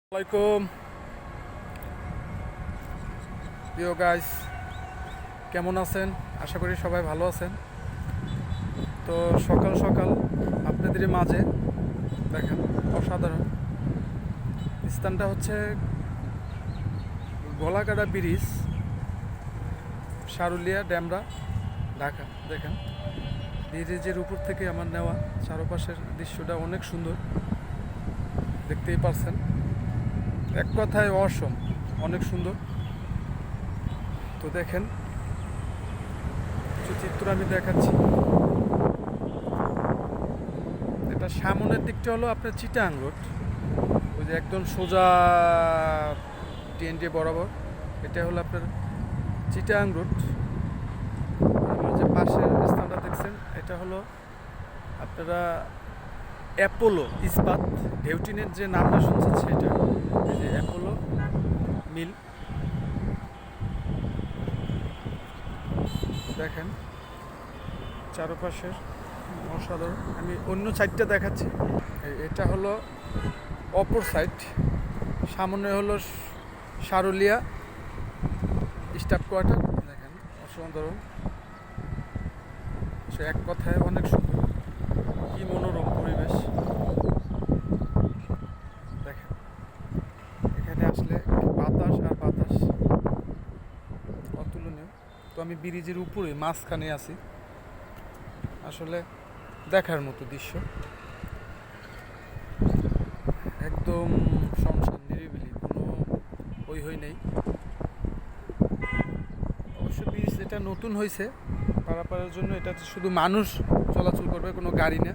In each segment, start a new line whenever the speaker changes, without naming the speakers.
আসসালামাইকুম প্রিয় গাইস, কেমন আছেন? আশা করি সবাই ভালো আছেন। তো সকাল সকাল আপনাদের মাঝে দেখেন অসাধারণ স্থানটা হচ্ছে গলাকাটা ব্রিজ, সারুলিয়া, ড্যামরা, ঢাকা। দেখেন ব্রিজের উপর থেকে আমার নেওয়া চারপাশের দৃশ্যটা অনেক সুন্দর, দেখতেই পারছেন। এক কথায় অসম, অনেক সুন্দর। তো দেখেন কিছু চিত্র আমি দেখাচ্ছি। এটা সামনের দিকটা হলো আপনার চিটাং রোড, ওই যে একদম সোজা TNT বরাবর, এটা হলো আপনার চিটাং রোড। আমার যে পাশের স্থানটা দেখছেন এটা হলো আপনারা অ্যাপোলো ইস্পাত, ঢেউটিনের যে নামটা শুনছেন সেটা, এই যে অ্যাপোলো মিল। দেখেন চারপাশের অসাধারণ। আমি অন্য সাইডটা দেখাচ্ছি। এটা হলো অপর সাইড, সামনে হলো সারুলিয়া স্টাফ কোয়ার্টার। দেখেন অসাধারণ, সে এক কথায় অনেক সুন্দর, কি মনোরম পরিবেশ। দেখেন এখানে আসলে বাতাস আর বাতাস অতুলনীয়। তো আমি ব্রিজের উপরে মাঝখানে আছি, আসলে দেখার মতো দৃশ্য। একদম শুনশান, নিরিবিলি, কোনো হই নেই। অবশ্য ব্রিজ এটা নতুন হয়েছে পারাপারের জন্য, এটা শুধু মানুষ চলাচল করবে, কোনো গাড়ি না।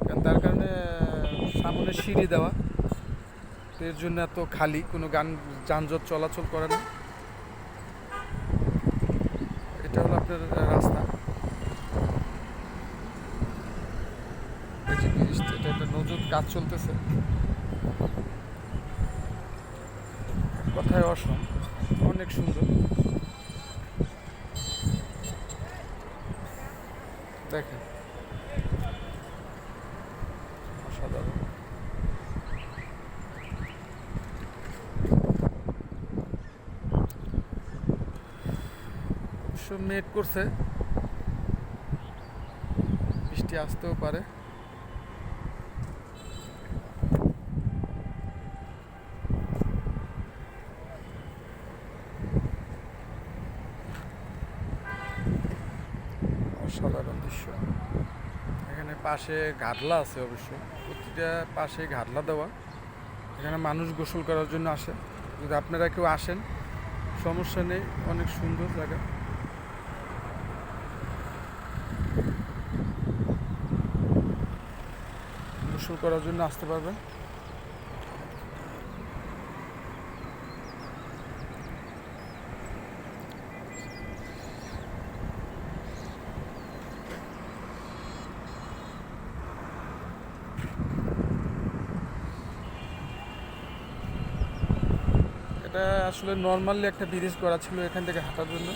কারণ তার কারণে সামনে সিঁড়ি দেওয়া, তো এর জন্য এত খালি, কোনো যানজট চলাচল করে না। এটা হলো আপনার রাস্তা। এটা একটা নতুন কাজ চলতেছে, কথায় অসম, অনেক সুন্দর। দেখেন অসাধারণ। অবশ্য মেঘ করছে, বৃষ্টি আসতেও পারে। অসাধারণ দৃশ্য। এখানে পাশে ঘাটলা আছে, অবশ্যই প্রতিটা পাশে ঘাটলা দেওয়া। এখানে মানুষ গোসল করার জন্য আসে। যদি আপনারা কেউ আসেন সমস্যা নেই, অনেক সুন্দর জায়গা। গোসল করার জন্য আসতে পারবেন। এটা আসলে নর্মালি একটা ব্রিজ করা ছিল এখান থেকে হাঁটার জন্য।